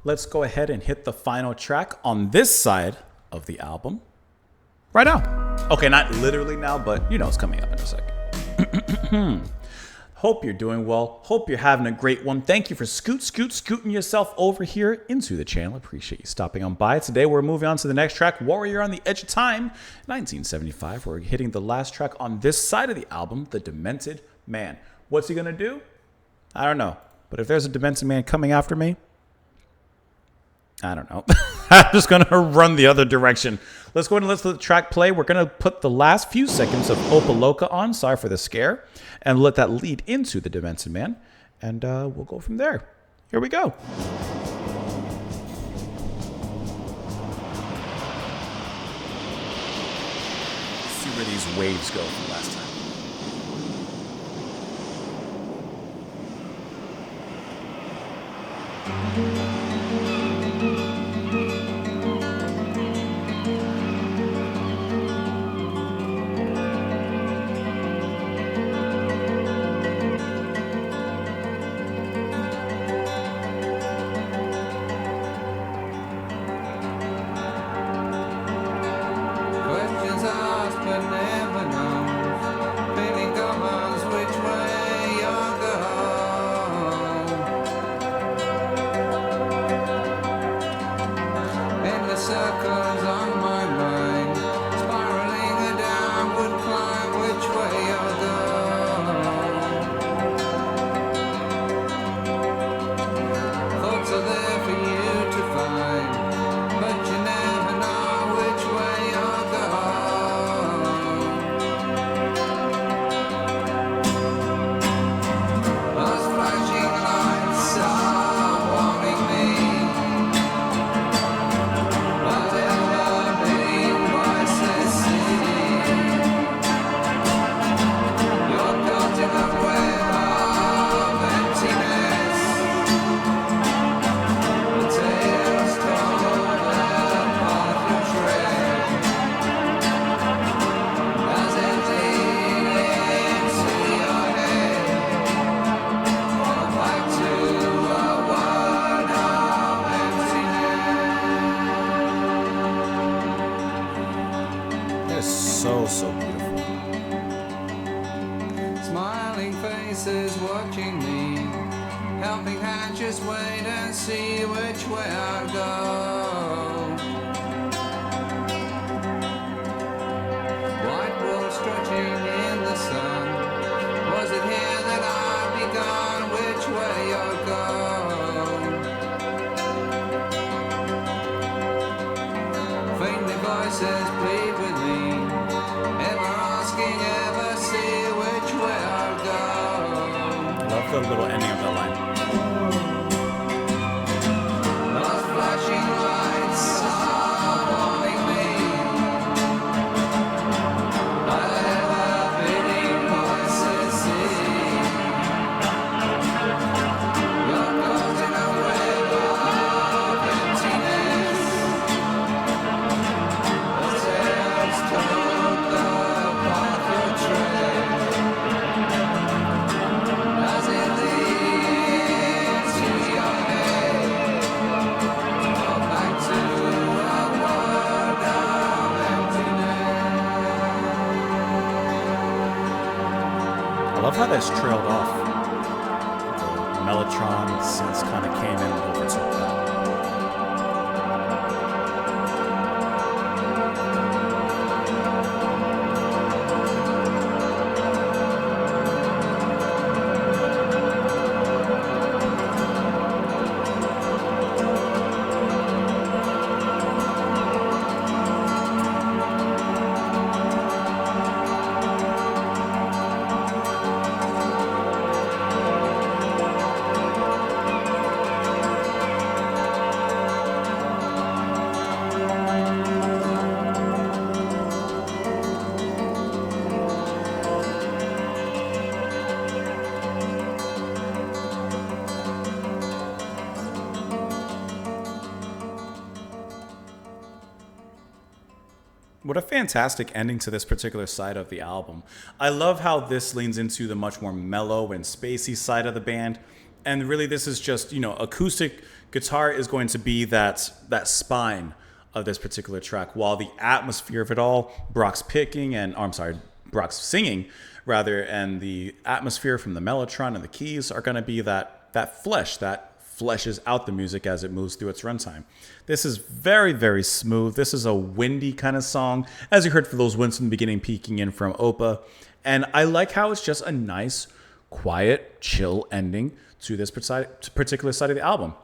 let's go ahead and hit the final track on this side of the album right now. Okay, not literally now, but you know it's coming up in a second. Hope you're doing well. Hope you're having a great one. Thank you for scooting yourself over here into the channel. Appreciate you stopping on by. Today we're moving on to the next track, Warrior on the Edge of Time, 1975. We're hitting the last track on this side of the album, The Demented Man. What's he gonna do? I don't know. But if there's a Demented Man coming after me, I don't know. I'm just going to run the other direction. Let's go ahead and let's let the track play. We're going to put the last few seconds of Opa Loca on. Sorry for the scare. And let that lead into the Demented Man. And we'll go from there. Here we go. Let's see where these waves go from last time. So beautiful. Smiling faces watching me, helping hand, just wait and see which way I go. White wolf stretching in the sun, was it here that I begun? Which way you go? Faintly voices plead with me, ever see which way I go. Love the little ending of that line. Those flashing lights are warning me. Ever-beating voices see. You're caught in a wave of emptiness. The tales told the path you tread, as it leads to your head, or back to a world of emptiness. I love how that's trailed off. The Mellotron synths kind of came in and overtook that. What a fantastic ending to this particular side of the album. I love how this leans into the much more mellow and spacey side of the band. And really, this is just, you know, acoustic Guitar is going to be that spine of this particular track, while the atmosphere of it all, Brock's singing rather, and the atmosphere from the mellotron and the keys are going to be that flesh that fleshes out the music as it moves through its runtime. This is very, very smooth. This is a windy kind of song, as you heard for those winds in the beginning peeking in from Opa. And I like how it's just a nice, quiet, chill ending to this particular side of the album.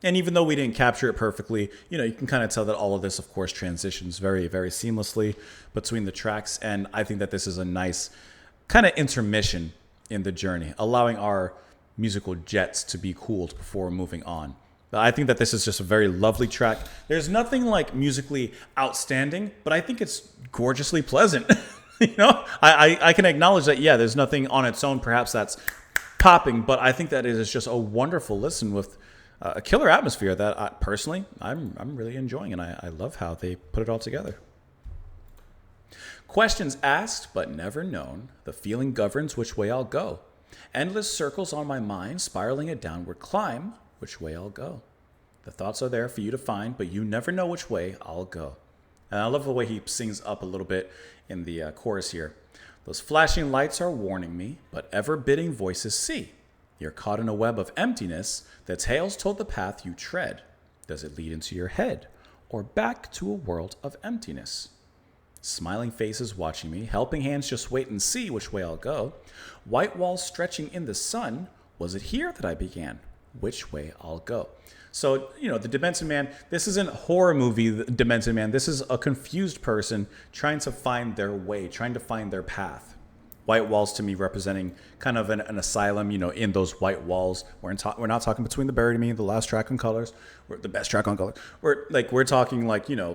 And even though we didn't capture it perfectly, you can kind of tell that all of this, of course, transitions very, very seamlessly between the tracks. And I think that this is a nice kind of intermission in the journey, allowing our musical jets to be cooled before moving on. I think that this is just a very lovely track. There's nothing like musically outstanding, but I think it's gorgeously pleasant. I can acknowledge that, yeah, there's nothing on its own perhaps that's popping, but I think that it is just a wonderful listen with a killer atmosphere that I'm really enjoying, and I love how they put it all together. Questions asked but never known. The feeling governs which way I'll go. Endless circles on my mind, spiraling a downward climb, which way I'll go. The thoughts are there for you to find, but you never know which way I'll go. And I love the way he sings up a little bit in the chorus here. Those flashing lights are warning me, but ever bidding voices see. You're caught in a web of emptiness, the tales told the path you tread. Does it lead into your head, or back to a world of emptiness? Smiling faces watching me, helping hands just wait and see which way I'll go. White walls stretching in the sun, was it here that I began? Which way I'll go. So, the Demented Man, this isn't a horror movie, the Demented Man. This is a confused person trying to find their way, trying to find their path. White walls to me representing kind of an asylum, in those white walls. We're not talking Between the Buried and Me, the last track on Colors, or the best track on Colors. We're talking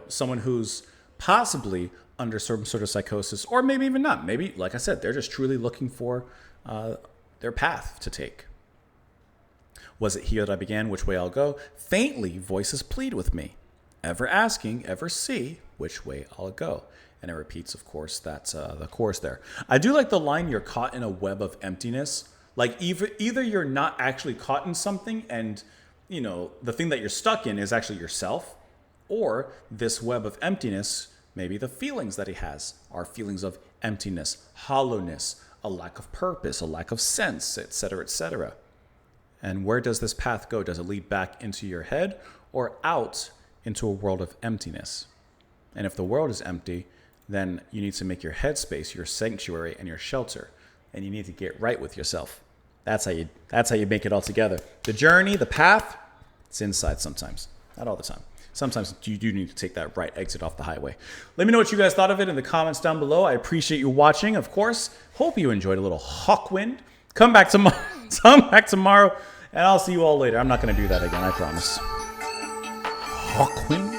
someone who's possibly under some sort of psychosis, or maybe even not. Maybe, like I said, they're just truly looking for their path to take. Was it here that I began? Which way I'll go? Faintly, voices plead with me. Ever asking, ever see which way I'll go. And it repeats, of course, that's the chorus there. I do like the line, you're caught in a web of emptiness. Like either you're not actually caught in something and, the thing that you're stuck in is actually yourself, or this web of emptiness, maybe the feelings that he has are feelings of emptiness, hollowness, a lack of purpose, a lack of sense, etc., etc. And where does this path go? Does it lead back into your head or out into a world of emptiness? And if the world is empty, then you need to make your headspace your sanctuary and your shelter. And you need to get right with yourself. That's how you make it all together. The journey, the path, it's inside sometimes. Not all the time. Sometimes you do need to take that right exit off the highway. Let me know what you guys thought of it in the comments down below. I appreciate you watching, of course. Hope you enjoyed a little Hawkwind. Come back tomorrow, and I'll see you all later. I'm not going to do that again, I promise. Hawkwind?